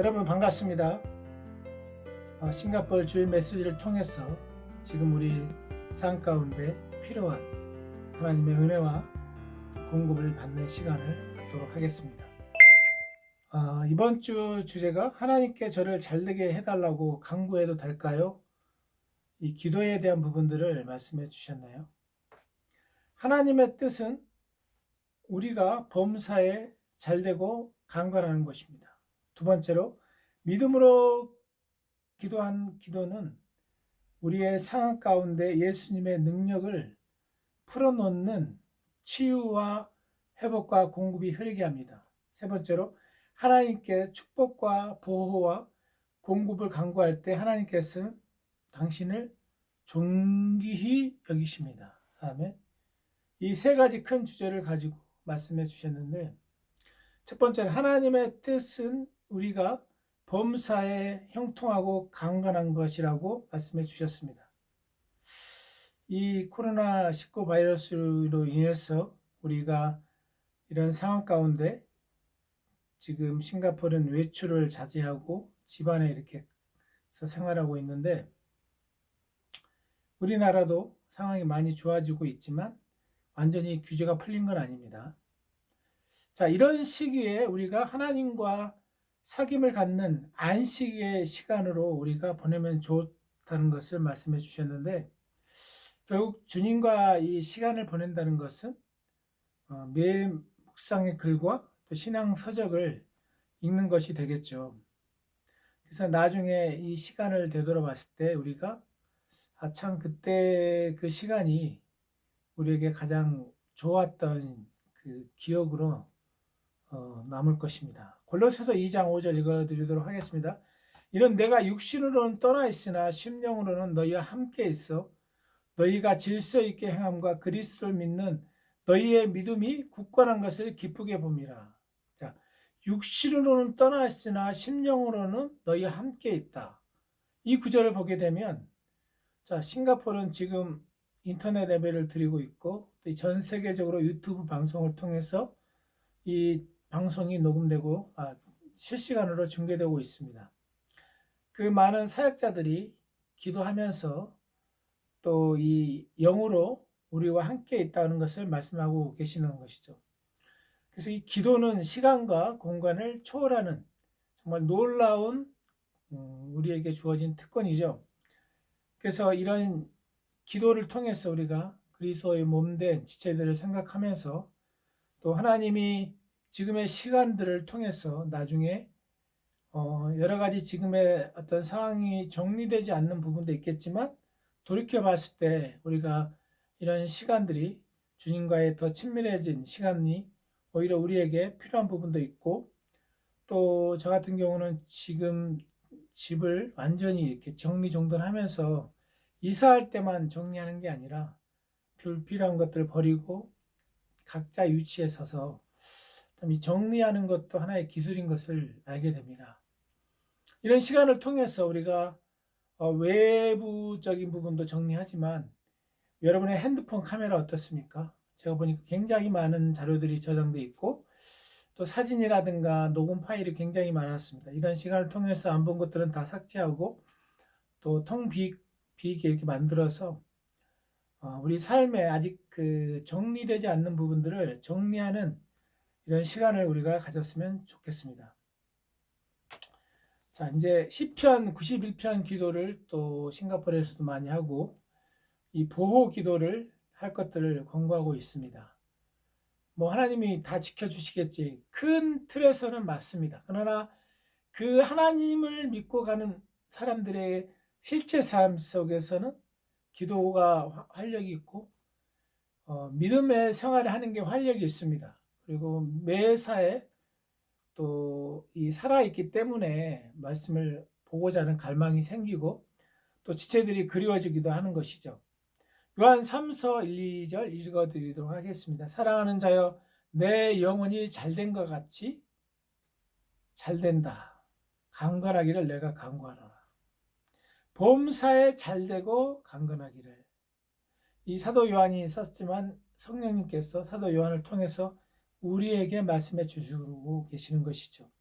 여러분 반갑습니다. 싱가포르 주일 메시지를 통해서 지금 우리 삶 가운데 필요한 하나님의 은혜와 공급을 받는 시간을 갖도록 하겠습니다. 이번 주 주제가 하나님께 저를 잘되게 해달라고 간구해도 될까요? 이 기도에 대한 부분들을 말씀해 주셨나요? 하나님의 뜻은 우리가 범사에 잘되고 강건하는 것입니다. 두 번째로 믿음으로 기도한 기도는 우리의 상황 가운데 예수님의 능력을 풀어놓는 치유와 회복과 공급이 흐르게 합니다. 세 번째로 하나님께 축복과 보호와 공급을 간구할 때 하나님께서는 당신을 존귀히 여기십니다. 아멘. 이 세 가지 큰 주제를 가지고 말씀해 주셨는데, 첫 번째는 하나님의 뜻은 우리가 범사에 형통하고 강건한 것이라고 말씀해 주셨습니다. 이 코로나19 바이러스로 인해서 우리가 이런 상황 가운데 지금 싱가포르는 외출을 자제하고 집안에 이렇게 생활하고 있는데, 우리나라도 상황이 많이 좋아지고 있지만 완전히 규제가 풀린 건 아닙니다. 자, 이런 시기에 우리가 하나님과 사귐을 갖는 안식의 시간으로 우리가 보내면 좋다는 것을 말씀해 주셨는데, 결국 주님과 이 시간을 보낸다는 것은 매일 묵상의 글과 또 신앙 서적을 읽는 것이 되겠죠. 그래서 나중에 이 시간을 되돌아봤을 때 우리가 참 그때 그 시간이 우리에게 가장 좋았던 그 기억으로 남을 것입니다. 골로새서 2장 5절 읽어드리도록 하겠습니다. 이는 내가 육신으로는 떠나 있으나 심령으로는 너희와 함께 있어 너희가 질서 있게 행함과 그리스도를 믿는 너희의 믿음이 굳건한 것을 기쁘게 봅니다. 자, 육신으로는 떠나 있으나 심령으로는 너희와 함께 있다. 이 구절을 보게 되면, 자, 싱가포르는 지금 인터넷 예배를 드리고 있고 또 전 세계적으로 유튜브 방송을 통해서 이 방송이 녹음되고 실시간으로 중계되고 있습니다. 그 많은 사역자들이 기도하면서 또 이 영으로 우리와 함께 있다는 것을 말씀하고 계시는 것이죠. 그래서 이 기도는 시간과 공간을 초월하는 정말 놀라운 우리에게 주어진 특권이죠. 그래서 이런 기도를 통해서 우리가 그리스도의 몸된 지체들을 생각하면서 또 하나님이 지금의 시간들을 통해서 나중에 여러 가지 지금의 어떤 상황이 정리되지 않는 부분도 있겠지만 돌이켜 봤을 때 우리가 이런 시간들이 주님과의 더 친밀해진 시간이 오히려 우리에게 필요한 부분도 있고, 또 저 같은 경우는 지금 집을 완전히 이렇게 정리정돈하면서 이사할 때만 정리하는 게 아니라 불필요한 것들을 버리고 각자 위치에 서서 이 정리하는 것도 하나의 기술인 것을 알게 됩니다. 이런 시간을 통해서 우리가 외부적인 부분도 정리하지만 여러분의 핸드폰 카메라 어떻습니까? 제가 보니까 굉장히 많은 자료들이 저장되어 있고 또 사진이라든가 녹음 파일이 굉장히 많았습니다. 이런 시간을 통해서 안 본 것들은 다 삭제하고 또 텅 비게 이렇게 만들어서 우리 삶에 아직 그 정리되지 않는 부분들을 정리하는 이런 시간을 우리가 가졌으면 좋겠습니다. 자, 이제 시편 91편 기도를 또 싱가포르에서도 많이 하고 이 보호 기도를 할 것들을 권고하고 있습니다. 뭐 하나님이 다 지켜주시겠지. 큰 틀에서는 맞습니다. 그러나 그 하나님을 믿고 가는 사람들의 실제 삶 속에서는 기도가 활력이 있고 믿음의 생활을 하는 게 활력이 있습니다. 그리고 매사에 또 이 살아있기 때문에 말씀을 보고자 하는 갈망이 생기고 또 지체들이 그리워지기도 하는 것이죠. 요한 3서 1, 2절 읽어드리도록 하겠습니다. 사랑하는 자여, 내 영혼이 잘된 것 같이 잘된다. 강건하기를 내가 간구하노라. 범사에 잘되고 강건하기를. 이 사도 요한이 썼지만 성령님께서 사도 요한을 통해서 우리에게 말씀해 주시고 계시는 것이죠.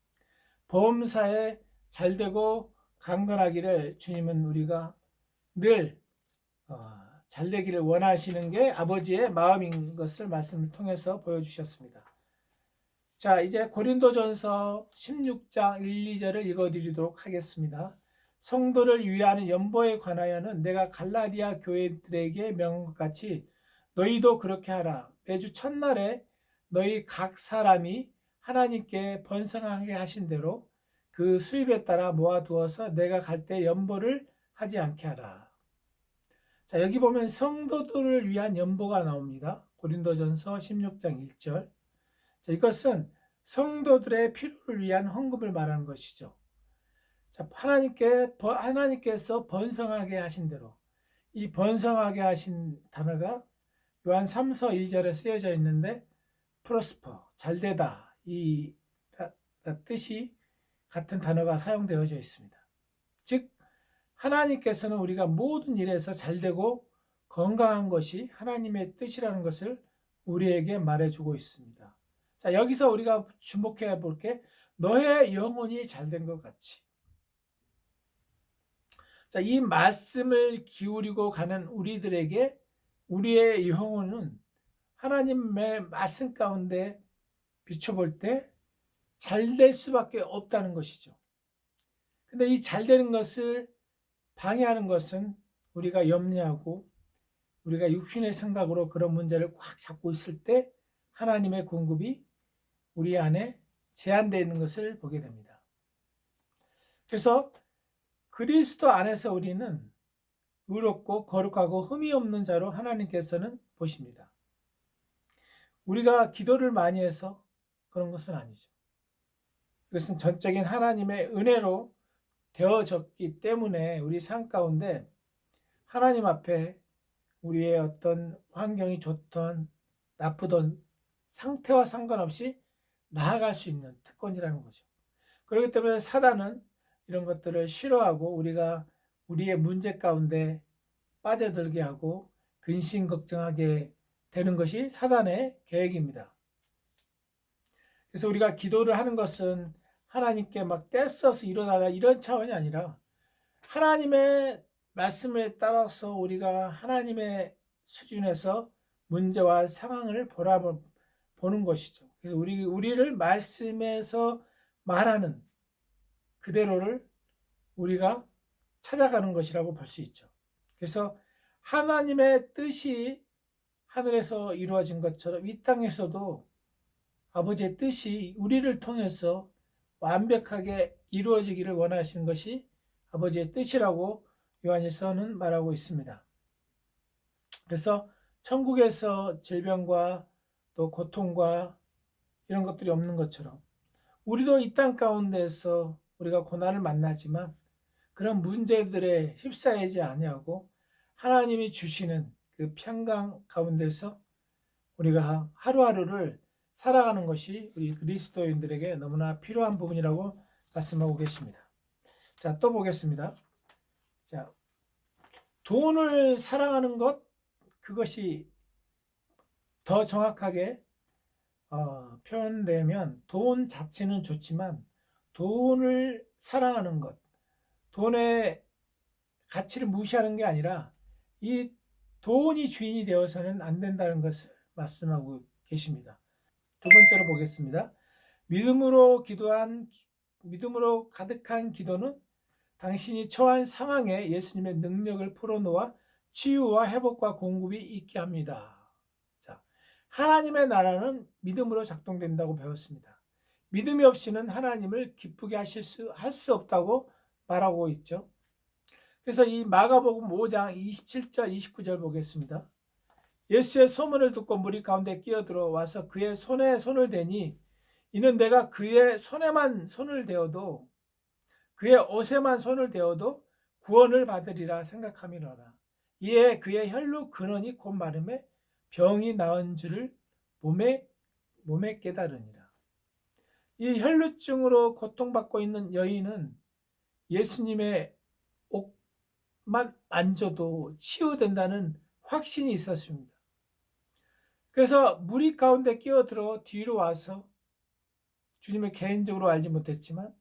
범사에 잘되고 강건하기를 주님은 우리가 늘 잘되기를 원하시는 게 아버지의 마음인 것을 말씀을 통해서 보여주셨습니다. 자, 이제 고린도전서 16장 1, 2절을 읽어드리도록 하겠습니다. 성도를 위하는 연보에 관하여는 내가 갈라디아 교회들에게 명한 것 같이 너희도 그렇게 하라. 매주 첫날에 너희 각 사람이 하나님께 번성하게 하신 대로 그 수입에 따라 모아두어서 내가 갈 때 연보를 하지 않게 하라. 자, 여기 보면 성도들을 위한 연보가 나옵니다. 고린도전서 16장 1절. 자, 이것은 성도들의 필요를 위한 헌금을 말하는 것이죠. 자, 하나님께서 번성하게 하신 대로, 이 번성하게 하신 단어가 요한 3서 1절에 쓰여져 있는데 프로스퍼, 잘되다, 이 뜻이 같은 단어가 사용되어져 있습니다. 즉 하나님께서는 우리가 모든 일에서 잘되고 건강한 것이 하나님의 뜻이라는 것을 우리에게 말해주고 있습니다. 자, 여기서 우리가 주목해 볼 게 너의 영혼이 잘된 것 같이. 자, 이 말씀을 기울이고 가는 우리들에게 우리의 영혼은 하나님의 말씀 가운데 비춰볼 때 잘될 수밖에 없다는 것이죠. 근데 이 잘되는 것을 방해하는 것은 우리가 염려하고 우리가 육신의 생각으로 그런 문제를 꽉 잡고 있을 때 하나님의 공급이 우리 안에 제한되어 있는 것을 보게 됩니다. 그래서 그리스도 안에서 우리는 의롭고 거룩하고 흠이 없는 자로 하나님께서는 보십니다. 우리가 기도를 많이 해서 그런 것은 아니죠. 그것은 전적인 하나님의 은혜로 되어졌기 때문에 우리 삶 가운데 하나님 앞에 우리의 어떤 환경이 좋던 나쁘던 상태와 상관없이 나아갈 수 있는 특권이라는 거죠. 그렇기 때문에 사단은 이런 것들을 싫어하고 우리가 우리의 문제 가운데 빠져들게 하고 근심 걱정하게 되는 것이 사단의 계획입니다. 그래서 우리가 기도를 하는 것은 하나님께 막 떼써서 일어나라 이런 차원이 아니라 하나님의 말씀에 따라서 우리가 하나님의 수준에서 문제와 상황을 보는 것이죠. 그래서 우리를 말씀에서 말하는 그대로를 우리가 찾아가는 것이라고 볼 수 있죠. 그래서 하나님의 뜻이 하늘에서 이루어진 것처럼 이 땅에서도 아버지의 뜻이 우리를 통해서 완벽하게 이루어지기를 원하시는 것이 아버지의 뜻이라고 요한일서는 말하고 있습니다. 그래서 천국에서 질병과 또 고통과 이런 것들이 없는 것처럼 우리도 이 땅 가운데서 우리가 고난을 만나지만 그런 문제들에 휩싸이지 아니하고 하나님이 주시는 그 평강 가운데서 우리가 하루하루를 살아가는 것이 우리 그리스도인들에게 너무나 필요한 부분이라고 말씀하고 계십니다. 자, 또 보겠습니다. 자, 돈을 사랑하는 것, 그것이 더 정확하게 표현되면 돈 자체는 좋지만 돈을 사랑하는 것, 돈의 가치를 무시하는 게 아니라 이 돈이 주인이 되어서는 안 된다는 것을 말씀하고 계십니다. 두 번째로 보겠습니다. 믿음으로 가득한 기도는 당신이 처한 상황에 예수님의 능력을 풀어놓아 치유와 회복과 공급이 있게 합니다. 자, 하나님의 나라는 믿음으로 작동된다고 배웠습니다. 믿음이 없이는 하나님을 기쁘게 할 수 없다고 말하고 있죠. 그래서 이 마가복음 5장 27절 29절 보겠습니다. 예수의 소문을 듣고 무리 가운데 끼어들어 와서 그의 손에 손을 대니 이는 내가 그의 손에만 손을 대어도 그의 옷에만 손을 대어도 구원을 받으리라 생각함이로라. 이에 그의 혈루 근원이 곧 마름에 병이 나은 줄을 몸에 깨달으니라. 이 혈루증으로 고통받고 있는 여인은 예수님의 옷만 만져도 치유된다는 확신이 있었습니다. 그래서 무리 가운데 끼어들어 뒤로 와서 주님을 개인적으로 알지 못했지만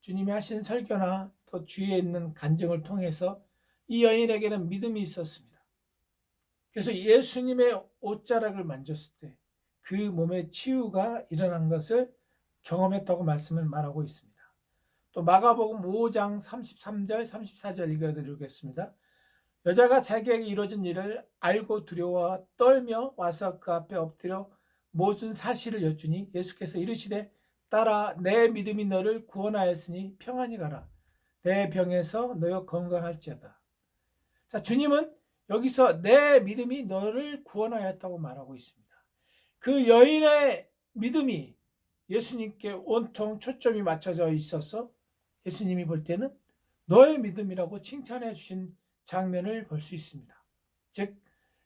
주님이 하신 설교나 또 주위에 있는 간증을 통해서 이 여인에게는 믿음이 있었습니다. 그래서 예수님의 옷자락을 만졌을 때 그 몸의 치유가 일어난 것을 경험했다고 말씀을 말하고 있습니다. 또 마가복음 5장 33절 34절 읽어드리겠습니다. 여자가 자기에게 이루어진 일을 알고 두려워 떨며 와서 그 앞에 엎드려 모든 사실을 여쭈니 예수께서 이르시되 딸아 내 믿음이 너를 구원하였으니 평안히 가라. 내 병에서 너여 건강할지어다. 자, 주님은 여기서 내 믿음이 너를 구원하였다고 말하고 있습니다. 그 여인의 믿음이 예수님께 온통 초점이 맞춰져 있어서 예수님이 볼 때는 너의 믿음이라고 칭찬해 주신 장면을 볼 수 있습니다. 즉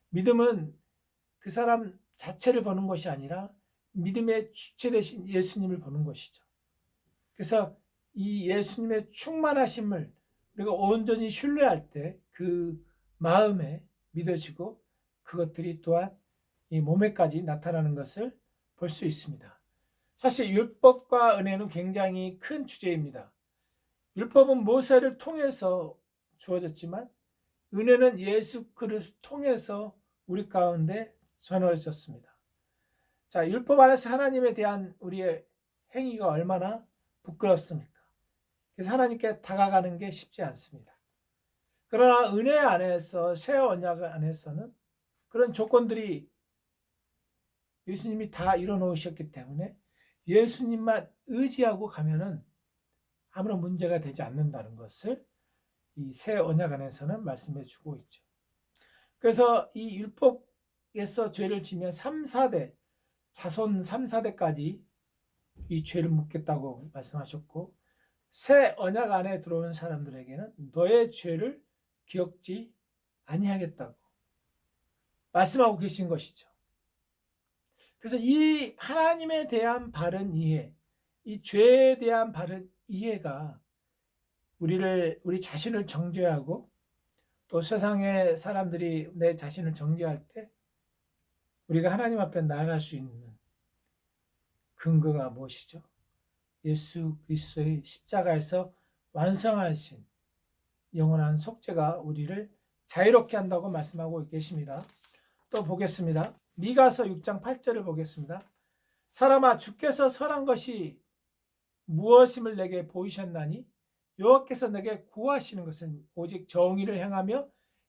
믿음은 그 사람 자체를 보는 것이 아니라 믿음의 주체 되신 예수님을 보는 것이죠. 그래서 이 예수님의 충만하심을 우리가 온전히 신뢰할 때 그 마음에 믿어지고 그것들이 또한 이 몸에까지 나타나는 것을 볼 수 있습니다. 사실 율법과 은혜는 굉장히 큰 주제입니다. 율법은 모세를 통해서 주어졌지만 은혜는 예수 그리스도를 통해서 우리 가운데 전해졌습니다. 자, 율법 안에서 하나님에 대한 우리의 행위가 얼마나 부끄럽습니까? 그래서 하나님께 다가가는 게 쉽지 않습니다. 그러나 은혜 안에서 새 언약 안에서는 그런 조건들이 예수님이 다 이뤄놓으셨기 때문에 예수님만 의지하고 가면은 아무런 문제가 되지 않는다는 것을 이 새 언약 안에서는 말씀해 주고 있죠. 그래서 이 율법에서 죄를 지면 3, 4대, 자손 3, 4대까지 이 죄를 묻겠다고 말씀하셨고 새 언약 안에 들어오는 사람들에게는 너의 죄를 기억지 아니하겠다고 말씀하고 계신 것이죠. 그래서 이 하나님에 대한 바른 이해, 이 죄에 대한 바른 이해가 우리 자신을 정죄하고 또 세상의 사람들이 내 자신을 정죄할 때 우리가 하나님 앞에 나아갈 수 있는 근거가 무엇이죠? 예수 그리스도의 십자가에서 완성하신 영원한 속죄가 우리를 자유롭게 한다고 말씀하고 계십니다. 또 보겠습니다. 미가서 6장 8절을 보겠습니다. 사람아 주께서 선한 것이 무엇임을 내게 보이셨나니 여호와께서 내게 구하시는 것은 오직 정의를 행하며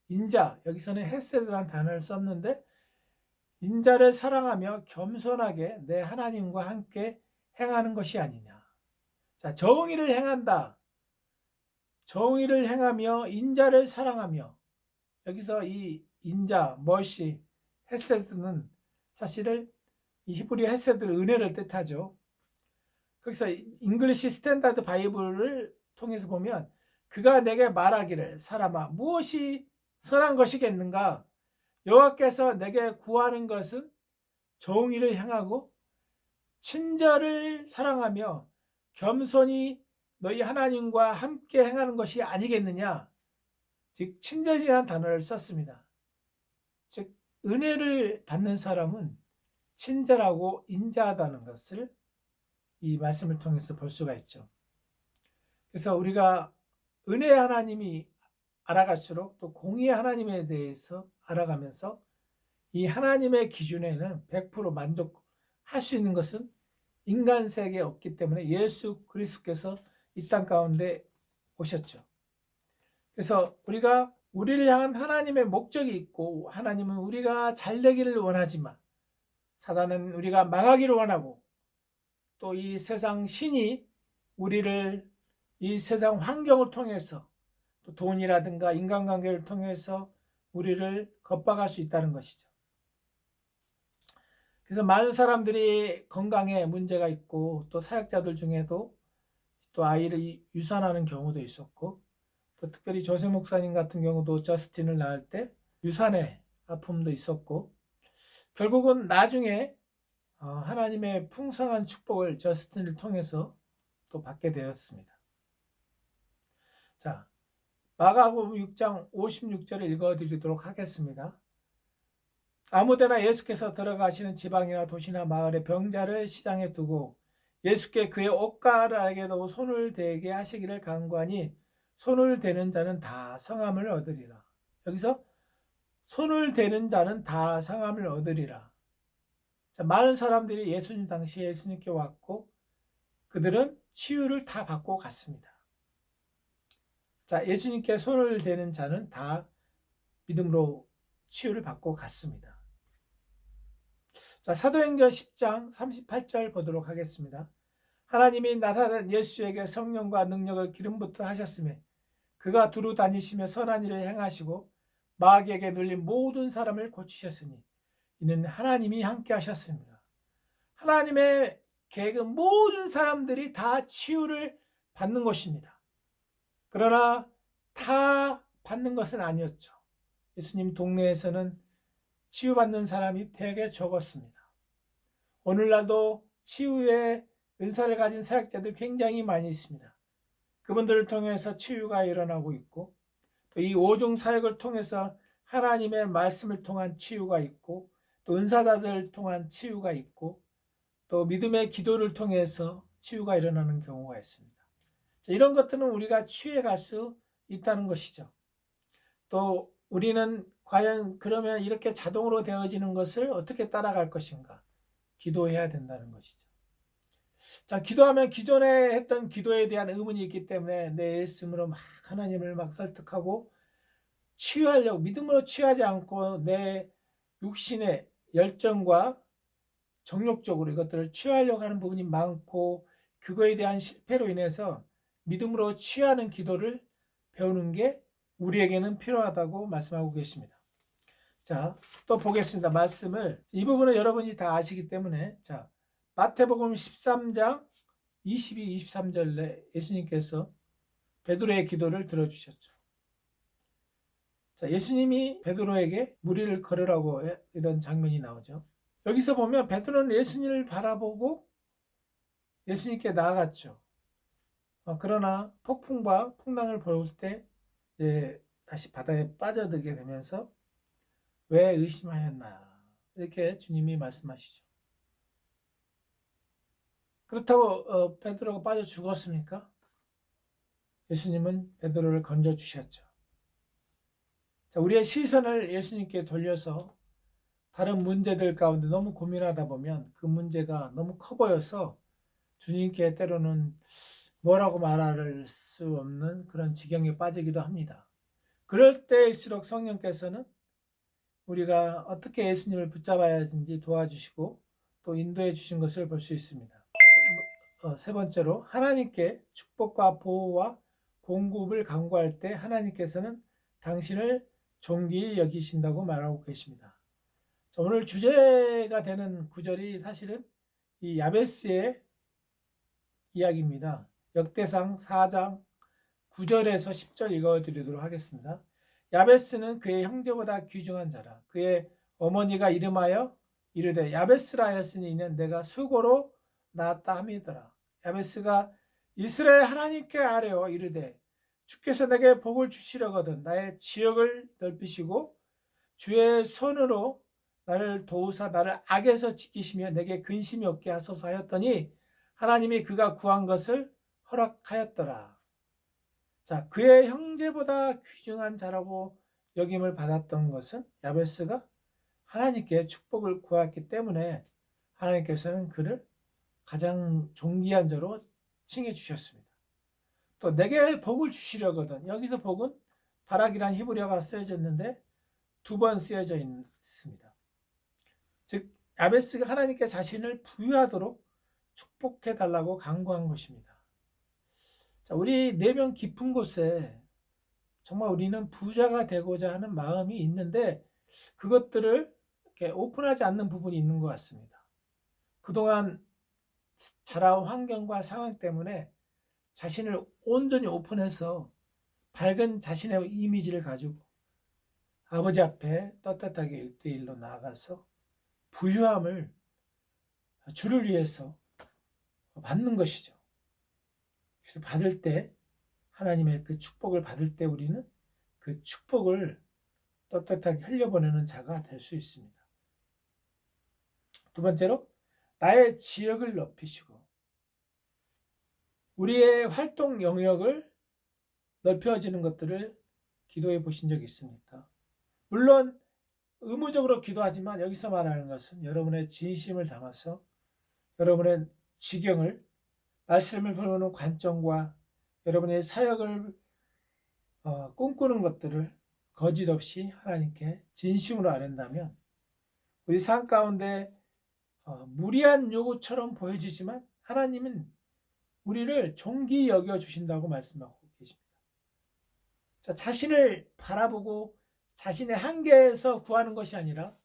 인자, 여기서는 헤세드라는 단어를 썼는데 인자를 사랑하며 겸손하게 내 하나님과 함께 행하는 것이 아니냐. 자, 정의를 행한다. 정의를 행하며 인자를 사랑하며 여기서 이 인자, 멀시, 헤세드는 사실은 이 히브리 헤세드는 은혜를 뜻하죠. 거기서 잉글리시 스탠다드 바이블을 통해서 보면 그가 내게 말하기를 사람아 무엇이 선한 것이겠는가? 여호와께서 내게 구하는 것은 정의를 행하고 친절을 사랑하며 겸손히 너희 하나님과 함께 행하는 것이 아니겠느냐? 즉 친절이라는 단어를 썼습니다. 즉 은혜를 받는 사람은 친절하고 인자하다는 것을 이 말씀을 통해서 볼 수가 있죠. 그래서 우리가 은혜의 하나님이 알아갈수록 또 공의의 하나님에 대해서 알아가면서 이 하나님의 기준에는 100% 만족할 수 있는 것은 인간 세계에 없기 때문에 예수 그리스도께서 이 땅 가운데 오셨죠. 그래서 우리가 우리를 향한 하나님의 목적이 있고 하나님은 우리가 잘 되기를 원하지만 사단은 우리가 망하기를 원하고 또 이 세상 신이 우리를 이 세상 환경을 통해서 또 돈이라든가 인간관계를 통해서 우리를 겁박할 수 있다는 것이죠. 그래서 많은 사람들이 건강에 문제가 있고 또 사역자들 중에도 또 아이를 유산하는 경우도 있었고 또 특별히 조세 목사님 같은 경우도 저스틴을 낳을 때 유산의 아픔도 있었고 결국은 나중에 하나님의 풍성한 축복을 저스틴을 통해서 또 받게 되었습니다. 자, 마가복음 6장 56절을 읽어드리도록 하겠습니다. 아무데나 예수께서 들어가시는 지방이나 도시나 마을에 병자를 시장에 두고 예수께 그의 옷가락에도 손을 대게 하시기를 간구하니 손을 대는 자는 다 성함을 얻으리라. 여기서 손을 대는 자는 다 성함을 얻으리라. 자, 많은 사람들이 예수님 당시에 예수님께 왔고 그들은 치유를 다 받고 갔습니다. 자, 예수님께 손을 대는 자는 다 믿음으로 치유를 받고 갔습니다. 자, 사도행전 10장 38절 보도록 하겠습니다. 하나님이 나타난 예수에게 성령과 능력을 기름부터 하셨으며 그가 두루 다니시며 선한 일을 행하시고 마귀에게 눌린 모든 사람을 고치셨으니 이는 하나님이 함께 하셨습니다. 하나님의 계획은 모든 사람들이 다 치유를 받는 것입니다. 그러나 다 받는 것은 아니었죠. 예수님 동네에서는 치유받는 사람이 되게 적었습니다. 오늘날도 치유의 은사를 가진 사역자들이 굉장히 많이 있습니다. 그분들을 통해서 치유가 일어나고 있고 또 이 5종 사역을 통해서 하나님의 말씀을 통한 치유가 있고 또 은사자들을 통한 치유가 있고 또 믿음의 기도를 통해서 치유가 일어나는 경우가 있습니다. 자, 이런 것들은 우리가 치유해 갈 수 있다는 것이죠. 또 우리는 과연 그러면 이렇게 자동으로 되어지는 것을 어떻게 따라갈 것인가? 기도해야 된다는 것이죠. 자, 기도하면 기존에 했던 기도에 대한 의문이 있기 때문에 내 말씀으로 막 하나님을 막 설득하고 치유하려고 믿음으로 치유하지 않고 내 육신의 열정과 정욕적으로 이것들을 치유하려고 하는 부분이 많고 그거에 대한 실패로 인해서 믿음으로 치유하는 기도를 배우는 게 우리에게는 필요하다고 말씀하고 계십니다. 자, 또 보겠습니다. 말씀을 이 부분은 여러분이 다 아시기 때문에 자, 마태복음 13장 22, 23절에 예수님께서 베드로의 기도를 들어주셨죠. 자, 예수님이 베드로에게 무리를 걸으라고 이런 장면이 나오죠. 여기서 보면 베드로는 예수님을 바라보고 예수님께 나아갔죠. 그러나 폭풍과 풍랑을 볼 때 다시 바다에 빠져들게 되면서 왜 의심하였나 이렇게 주님이 말씀하시죠. 그렇다고 베드로가 빠져 죽었습니까? 예수님은 베드로를 건져 주셨죠. 자, 우리의 시선을 예수님께 돌려서 다른 문제들 가운데 너무 고민하다 보면 그 문제가 너무 커 보여서 주님께 때로는 뭐라고 말할 수 없는 그런 지경에 빠지기도 합니다. 그럴 때일수록 성령께서는 우리가 어떻게 예수님을 붙잡아야 하는지 도와주시고 또 인도해 주신 것을 볼 수 있습니다. 세 번째로 하나님께 축복과 보호와 공급을 간구할 때 하나님께서는 당신을 존귀히 여기신다고 말하고 계십니다. 자, 오늘 주제가 되는 구절이 사실은 이 야베스의 이야기입니다. 역대상 4장 9절에서 10절 읽어드리도록 하겠습니다. 야베스는 그의 형제보다 귀중한 자라. 그의 어머니가 이름하여 이르되 야베스라 하였으니 이는 내가 수고로 낳았다 함이더라. 야베스가 이스라엘 하나님께 아뢰어 이르되 주께서 내게 복을 주시려거든 나의 지역을 넓히시고 주의 손으로 나를 도우사 나를 악에서 지키시며 내게 근심이 없게 하소서 하였더니 하나님이 그가 구한 것을 허락하였더라. 자, 그의 형제보다 귀중한 자라고 여김을 받았던 것은 야베스가 하나님께 축복을 구했기 때문에 하나님께서는 그를 가장 존귀한 자로 칭해 주셨습니다. 또 내게 복을 주시려거든. 여기서 복은 바락이란 히브리어가 쓰여져 있는데 2번 쓰여져 있습니다. 즉 야베스가 하나님께 자신을 부유하도록 축복해 달라고 간구한 것입니다. 자, 우리 내면 깊은 곳에 정말 우리는 부자가 되고자 하는 마음이 있는데 그것들을 이렇게 오픈하지 않는 부분이 있는 것 같습니다. 그동안 자라온 환경과 상황 때문에 자신을 온전히 오픈해서 밝은 자신의 이미지를 가지고 아버지 앞에 떳떳하게 1대1로 나아가서 부유함을 주를 위해서 받는 것이죠. 그래서 받을 때 하나님의 그 축복을 받을 때 우리는 그 축복을 떳떳하게 흘려보내는 자가 될 수 있습니다. 두 번째로 나의 지역을 넓히시고 우리의 활동 영역을 넓혀지는 것들을 기도해 보신 적이 있습니까? 물론 의무적으로 기도하지만 여기서 말하는 것은 여러분의 진심을 담아서 여러분의 지경을, 말씀을 보는 관점과 여러분의 사역을 꿈꾸는 것들을 거짓 없이 하나님께 진심으로 아뢰다면 우리 삶 가운데 무리한 요구처럼 보여지지만 하나님은 우리를 존귀 여겨주신다고 말씀하고 계십니다. 자, 자신을 바라보고 자신의 한계에서 구하는 것이 아니라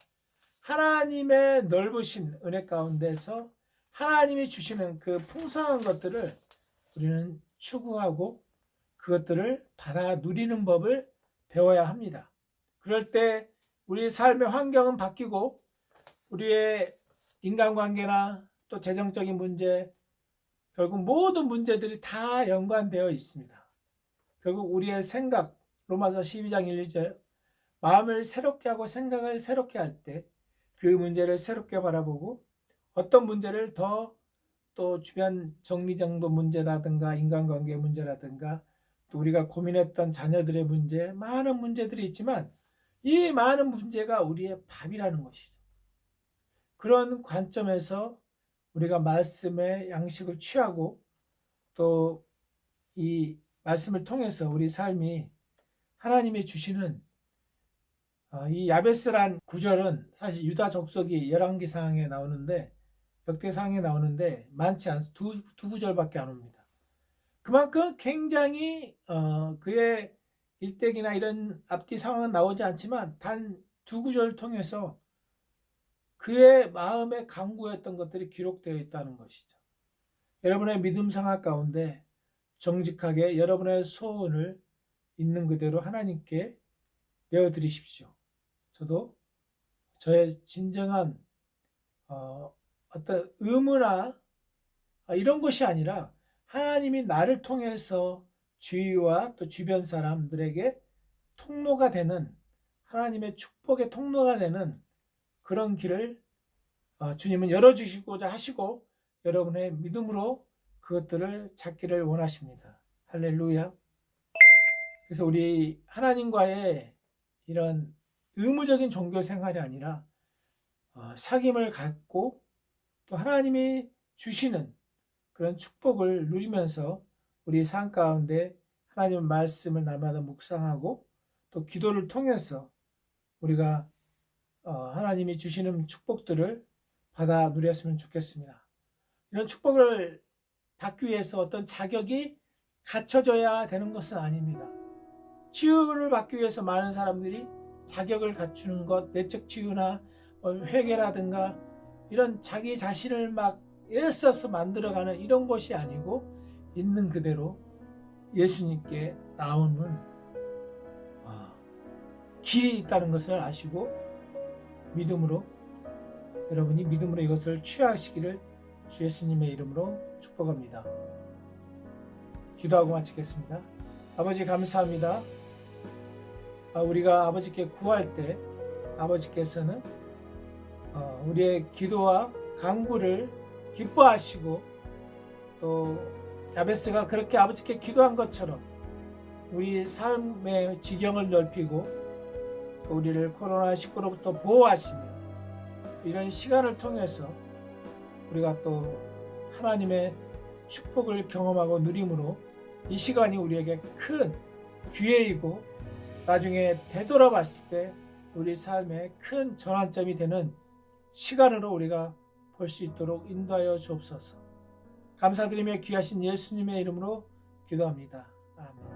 하나님의 넓으신 은혜 가운데서 하나님이 주시는 그 풍성한 것들을 우리는 추구하고 그것들을 받아 누리는 법을 배워야 합니다. 그럴 때 우리의 삶의 환경은 바뀌고 우리의 인간관계나 또 재정적인 문제, 결국 모든 문제들이 다 연관되어 있습니다. 결국 우리의 생각, 로마서 12장 1절, 마음을 새롭게 하고 생각을 새롭게 할 때 그 문제를 새롭게 바라보고 어떤 문제를 더 또 주변 정리정돈 문제라든가 인간관계 문제라든가 또 우리가 고민했던 자녀들의 문제, 많은 문제들이 있지만 이 많은 문제가 우리의 밥이라는 것이죠. 그런 관점에서 우리가 말씀의 양식을 취하고 또 이 말씀을 통해서 우리 삶이 하나님이 주시는 이 야베스란 구절은 사실 유다 족속이 열왕기상에 나오는데 역대상에 나오는데 많지 않습니다. 두 구절밖에 안 옵니다. 그만큼 굉장히 그의 일대기나 이런 앞뒤 상황은 나오지 않지만 단 두 구절을 통해서 그의 마음에 간구했던 것들이 기록되어 있다는 것이죠. 여러분의 믿음 생활 가운데 정직하게 여러분의 소원을 있는 그대로 하나님께 내어드리십시오. 저도 저의 진정한 어떤 의무나 이런 것이 아니라 하나님이 나를 통해서 주위와 또 주변 사람들에게 통로가 되는, 하나님의 축복의 통로가 되는 그런 길을 주님은 열어주시고자 하시고 여러분의 믿음으로 그것들을 찾기를 원하십니다. 할렐루야. 그래서 우리 하나님과의 이런 의무적인 종교 생활이 아니라 사귐을 갖고 또 하나님이 주시는 그런 축복을 누리면서 우리 삶 가운데 하나님의 말씀을 날마다 묵상하고 또 기도를 통해서 우리가 하나님이 주시는 축복들을 받아 누렸으면 좋겠습니다. 이런 축복을 받기 위해서 어떤 자격이 갖춰져야 되는 것은 아닙니다. 치유를 받기 위해서 많은 사람들이 자격을 갖추는 것, 내적 치유나 회개라든가 이런 자기 자신을 막 애써서 만들어가는 이런 것이 아니고 있는 그대로 예수님께 나오는 길이 있다는 것을 아시고 믿음으로, 여러분이 믿음으로 이것을 취하시기를 주 예수님의 이름으로 축복합니다. 기도하고 마치겠습니다. 아버지 감사합니다. 우리가 아버지께 구할 때 아버지께서는 우리의 기도와 간구를 기뻐하시고 또 야베스가 그렇게 아버지께 기도한 것처럼 우리 삶의 지경을 넓히고 또 우리를 코로나19로부터 보호하시며 이런 시간을 통해서 우리가 또 하나님의 축복을 경험하고 누림으로 이 시간이 우리에게 큰 기회이고 나중에 되돌아봤을 때 우리 삶의 큰 전환점이 되는 시간으로 우리가 볼 수 있도록 인도하여 주옵소서. 감사드리며 귀하신 예수님의 이름으로 기도합니다. 아멘.